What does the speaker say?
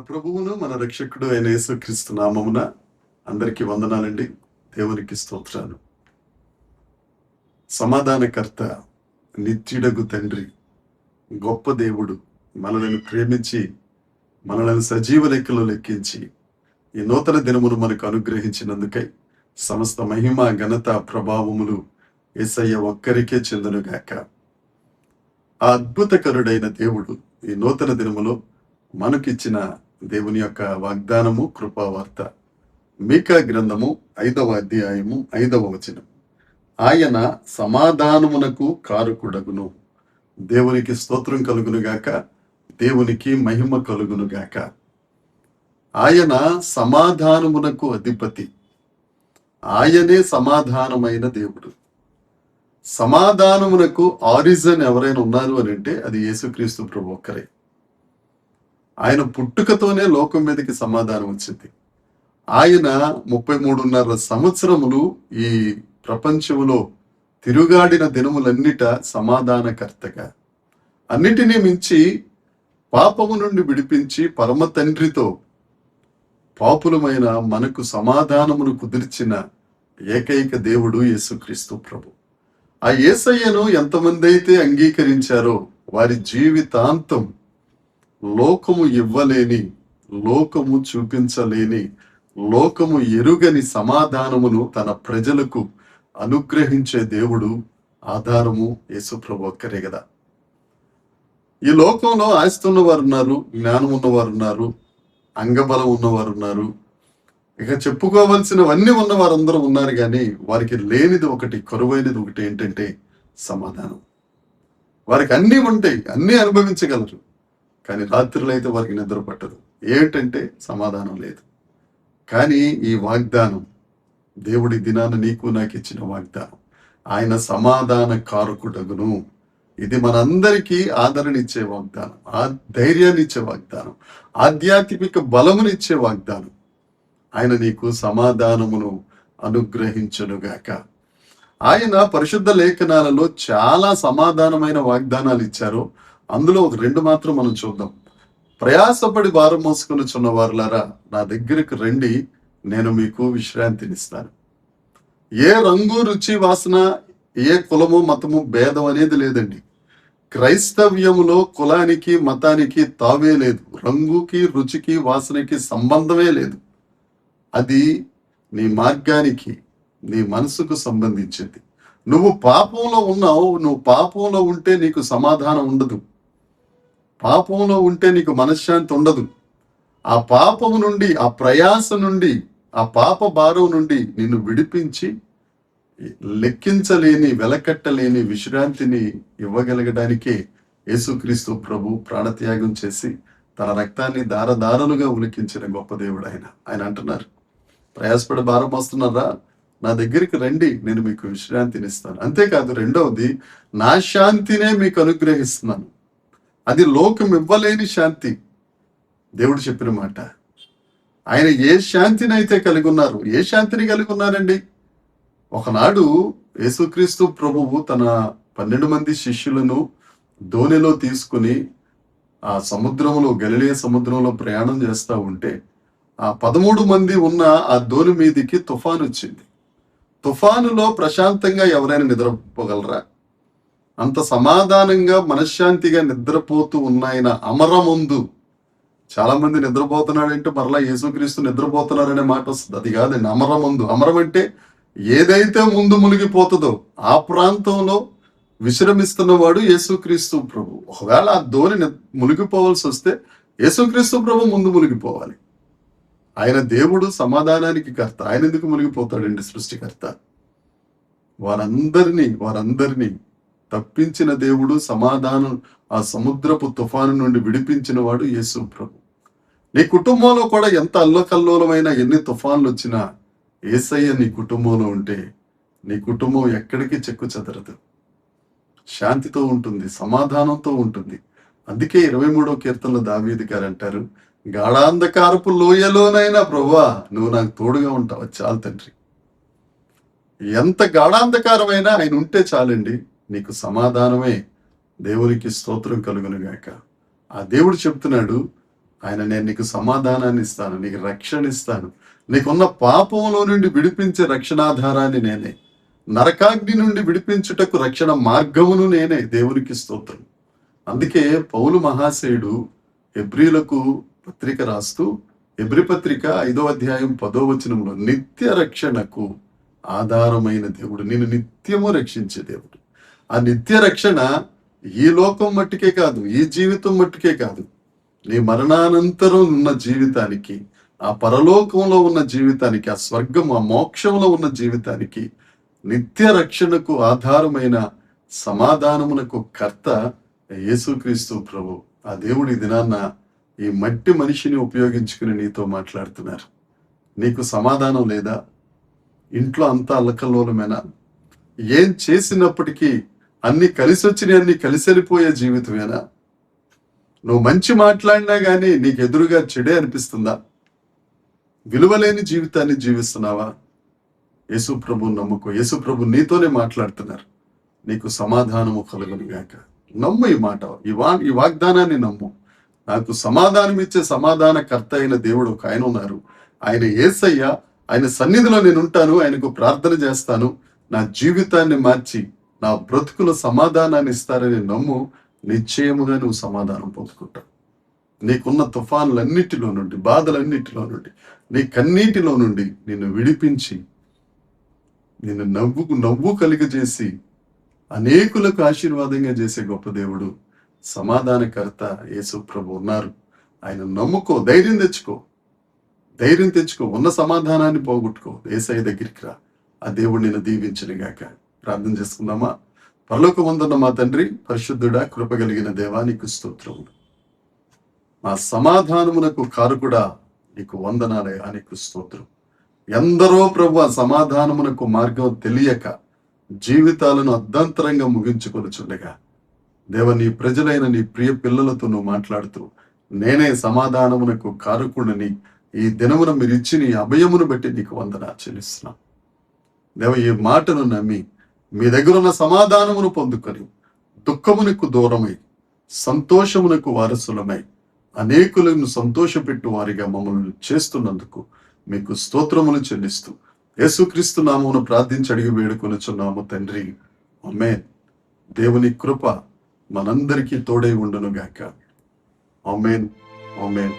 ప్రభువును మన రక్షకుడు అయిన యేసుక్రీస్తు నామమున అందరికీ వందనాలండి. దేవునికి స్తోత్రాలు. సమాధానకర్త, నిత్యుడగు తండ్రి, గొప్ప దేవుడు మనలను ప్రేమించి మనలను సజీవ లెక్కలో లెక్కించి ఈ నూతన దినమును మనకు అనుగ్రహించినందుకై సమస్త మహిమ, ఘనత, ప్రభావములు యేసయ్య ఒక్కరికే చెందునుగాక. ఆ అద్భుతకరుడైన దేవుడు ఈ నూతన దినములో మనకిచ్చిన దేవుని యొక్క వాగ్దానము, కృపావార్త. మీకా గ్రంథము 5వ అధ్యాయము 5వ వచనం. ఆయన సమాధానమునకు కారకుడగును. దేవునికి స్తోత్రం కలుగునుగాక, దేవునికి మహిమ కలుగునుగాక. ఆయన సమాధానమునకు అధిపతి. ఆయనే సమాధానమైన దేవుడు. సమాధానమునకు ఆరిజన్ ఎవరైనా ఉన్నారు అని అంటే అది యేసుక్రీస్తు ప్రభు ఒక్కరే. ఆయన పుట్టుకతోనే లోకం మీదకి సమాధానం వచ్చింది. ఆయన 33.5 సంవత్సరములు ఈ ప్రపంచంలో తిరుగాడిన దినములన్నిట సమాధానకర్తగా, అన్నిటినీ మించి పాపము నుండి విడిపించి పరమ తండ్రితో పాపులమైన మనకు సమాధానమును కుదిర్చిన ఏకైక దేవుడు యేసుక్రీస్తు ప్రభు. ఆ యేసయ్యను ఎంతమంది అయితే అంగీకరించారో వారి జీవితాంతం లోకము ఇవ్వలేని, లోకము చూపించలేని, లోకము ఎరుగని సమాధానమును తన ప్రజలకు అనుగ్రహించే దేవుడు, ఆధారము యేసుప్రభు ఒక్కరే కదా. ఈ లోకంలో ఆస్తి ఉన్నవారు ఉన్నారు, జ్ఞానం ఉన్నవారు ఉన్నారు, అంగబలం ఉన్నవారు ఉన్నారు, ఇక చెప్పుకోవలసినవన్నీ ఉన్న వారందరూ ఉన్నారు. కానీ వారికి లేనిది ఒకటి, కరువైనది ఒకటి ఏంటంటే సమాధానం. వారికి అన్నీ ఉంటాయి, అన్నీ అనుభవించగలరు, కానీ రాత్రులు అయితే వారికి నిద్ర పట్టదు. ఏంటంటే సమాధానం లేదు. కానీ ఈ వాగ్దానం, దేవుడి దినాన నీకు నాకు ఇచ్చిన వాగ్దానం, ఆయన సమాధాన కారకుడగును. ఇది మనందరికీ ఆదరణ ఇచ్చే వాగ్దానం, ధైర్యాన్ని ఇచ్చే వాగ్దానం, ఆధ్యాత్మిక బలమునిచ్చే వాగ్దానం. ఆయన నీకు సమాధానమును అనుగ్రహించునుగాక. ఆయన పరిశుద్ధ లేఖనాలలో చాలా సమాధానమైన వాగ్దానాలు ఇచ్చారు. అందులో ఒక 2 మాత్రం మనం చూద్దాం. ప్రయాసపడి భారం మోసుకుని చున్నవారులారా, నా దగ్గరకు రండి, నేను మీకు విశ్రాంతినిస్తాను. ఏ రంగు, రుచి, వాసన, ఏ కులము, మతము భేదం అనేది లేదండి. క్రైస్తవ్యములో కులానికి, మతానికి తావే లేదు. రంగుకి, రుచికి, వాసనకి సంబంధమే లేదు. అది నీ మార్గానికి, నీ మనసుకు సంబంధించింది. నువ్వు పాపంలో ఉన్నావు, నువ్వు పాపంలో ఉంటే నీకు సమాధానం ఉండదు. పాపంలో ఉంటే నీకు మనశ్శాంతి ఉండదు. ఆ పాపము నుండి, ఆ ప్రయాస నుండి, ఆ పాప భారం నుండి నిన్ను విడిపించి లెక్కించలేని, వెలకట్టలేని విశ్రాంతిని ఇవ్వగలగడానికే యేసుక్రీస్తు ప్రభు ప్రాణత్యాగం చేసి తన రక్తాన్ని దారదారులుగా ఉలికించిన గొప్ప దేవుడు ఆయన. ఆయన అంటున్నారు, ప్రయాసపడి భారం వస్తున్నారా, నా దగ్గరికి రండి, నేను మీకు విశ్రాంతినిస్తాను. అంతేకాదు, రెండవది, నా శాంతినే మీకు అనుగ్రహిస్తున్నాను. అది లోకం ఇవ్వలేని శాంతి. దేవుడు చెప్పిన మాట. ఆయన ఏ శాంతిని అయితే కలిగి ఉన్నారు, ఏ శాంతిని కలిగి ఉన్నారండి? ఒకనాడు యేసుక్రీస్తు ప్రభువు తన 12 మంది శిష్యులను దోణిలో తీసుకుని ఆ సముద్రంలో, గలిలయ సముద్రంలో ప్రయాణం చేస్తూ ఉంటే ఆ 13 మంది ఉన్న ఆ దోణి మీదికి తుఫాను వచ్చింది. తుఫానులో ప్రశాంతంగా ఎవరైనా నిద్రపోగలరా? అంత సమాధానంగా, మనశ్శాంతిగా నిద్రపోతూ ఉన్నాయన అమరముందు. చాలా మంది నిద్రపోతున్నాడంటే మరలా యేసుక్రీస్తు నిద్రపోతున్నారనే మాట వస్తుంది. అది కాదండి, అమరముందు. అమరం అంటే ఏదైతే ముందు మునిగిపోతుందో ఆ ప్రాంతంలో విశ్రమిస్తున్నవాడు యేసుక్రీస్తు ప్రభు. ఒకవేళ ఆ దోణి మునిగిపోవాల్సి వస్తే యేసుక్రీస్తు ప్రభు ముందు మునిగిపోవాలి. ఆయన దేవుడు, సమాధానానికి కర్త. ఆయన ఎందుకు మునిగిపోతాడండి? సృష్టికర్త. వారందరినీ తప్పించిన దేవుడు, సమాధానం, ఆ సముద్రపు తుఫాను నుండి విడిపించిన వాడు యేసు ప్రభు. నీ కుటుంబంలో కూడా ఎంత అల్లకల్లోలమైన, ఎన్ని తుఫాన్లు వచ్చినా యేసయ్య నీ కుటుంబంలో ఉంటే నీ కుటుంబం ఎక్కడికి చెక్కు చెదరదు, శాంతితో ఉంటుంది, సమాధానంతో ఉంటుంది. అందుకే 23వ కీర్తనలో దావీదు గారు అంటారు, గాఢాంధకారపు లోయలోనైనా ప్రభువా నువ్వు నాకు తోడుగా ఉంటావు, చాలు తండ్రి. ఎంత గాఢాంధకారమైనా ఆయన ఉంటే చాలండి, నీకు సమాధానమే. దేవునికి స్తోత్రం కలుగునుగాక. ఆ దేవుడు చెప్తున్నాడు, నేను నీకు సమాధానాన్ని ఇస్తాను, నీకు రక్షణ ఇస్తాను, నీకున్న పాపంలో నుండి విడిపించే రక్షణాధారాన్ని నేనే, నరకాగ్ని నుండి విడిపించుటకు రక్షణ మార్గమును నేనే. దేవునికి స్తోత్రం. అందుకే పౌలు మహాశయుడు హెబ్రీలకు పత్రిక రాస్తూ, హెబ్రీ పత్రిక 5వ అధ్యాయం 10వ వచనంలో, నిత్య రక్షణకు ఆధారమైన దేవుడు, నిన్ను నిత్యము రక్షించే దేవుడు. ఆ నిత్య రక్షణ ఈ లోకం మట్టుకే కాదు, ఈ జీవితం మట్టుకే కాదు, నీ మరణానంతరం ఉన్న జీవితానికి, ఆ పరలోకంలో ఉన్న జీవితానికి, ఆ స్వర్గం, ఆ మోక్షంలో ఉన్న జీవితానికి, నిత్య రక్షణకు ఆధారమైన సమాధానమునకు కర్త యేసుక్రీస్తు ప్రభు. ఆ దేవుడి దినాన్న ఈ మట్టి మనిషిని ఉపయోగించుకుని నీతో మాట్లాడుతున్నారు. నీకు సమాధానం లేదా? ఇంట్లో అంతా అల్లకల్లోలమేనా? ఏం చేసినప్పటికీ అన్ని కలిసి వచ్చినాయి, అన్ని కలిసి వెళ్ళిపోయే జీవితమేనా? నువ్వు మంచి మాట్లాడినా గానీ నీకు ఎదురుగా చెడే అనిపిస్తుందా? విలువలేని జీవితాన్ని జీవిస్తున్నావా? యేసు ప్రభు నమ్ముకో. యేసు ప్రభు నీతోనే మాట్లాడుతున్నారు. నీకు సమాధానము కలుగును గాక. నమ్ము ఈ మాట, ఈ వాగ్దానాన్ని నమ్ము. నాకు సమాధానం ఇచ్చే సమాధానకర్త అయిన దేవుడు ఒక ఆయన ఉన్నారు. ఆయన యేసయ్య. ఆయన సన్నిధిలో నేను ఉంటాను, ఆయనకు ప్రార్థన చేస్తాను, నా జీవితాన్ని మార్చి నా బ్రతుకుల సమాధానాన్ని ఇస్తారని నమ్ము. నిశ్చయముగా నువ్వు సమాధానం పొందుకుంటావు. నీకున్న తుఫాన్లన్నిటిలో నుండి, బాధలన్నిటిలో నుండి, నీ కన్నీటిలో నుండి నిన్ను విడిపించి, నిన్ను నవ్వు కలిగజేసి అనేకులకు ఆశీర్వాదంగా చేసే గొప్ప దేవుడు, సమాధానకర్త యేసు ప్రభు ఉన్నారు. ఆయన నమ్ముకో, ధైర్యం తెచ్చుకో. ఉన్న సమాధానాన్ని పోగొట్టుకో. యేసయ్య దగ్గరికి రా. ఆ దేవుడు నిన్ను దీవించును గాక. ప్రార్థన చేసుకుందామా? పరలోకమందున్న మా తండ్రి, పరిశుద్ధుడా, కృపగలిగిన దేవా, నీకు స్తోత్రములు. మా సమాధానమునకు కారకుడా, నీకు వందనాలయ్యా, నీకు స్తోత్రం. ఎందరో ప్రభు సమాధానమునకు మార్గం తెలియక జీవితాలను అర్ధంతరంగా ముగించుకొనుచుండగా, దేవ, నీ ప్రజలైన నీ ప్రియ పిల్లలతో నువ్వు మాట్లాడుతూ, నేనే సమాధానమునకు కారకుడని ఈ దినమున మీరు ఇచ్చి నీ అభయమును బట్టి నీకు వందనాలు చెల్లిస్తున్నాం. దేవ, ఈ మాటను నమ్మి మీ దగ్గర ఉన్న సమాధానమును పొందుకొని దుఃఖమునకు దూరమై సంతోషమునకు వారసులమై అనేకులను సంతోషపెట్టు వారిగా మమ్మల్ని చేస్తున్నందుకు మీకు స్తోత్రములు చెల్లిస్తూ యేసుక్రీస్తు నామమున ప్రార్థించి అడిగి వేడుకొనుచున్నాము తండ్రి. ఆమేన్. దేవుని కృప మనందరికీ తోడై ఉండును గాక. ఆమేన్. ఆమేన్.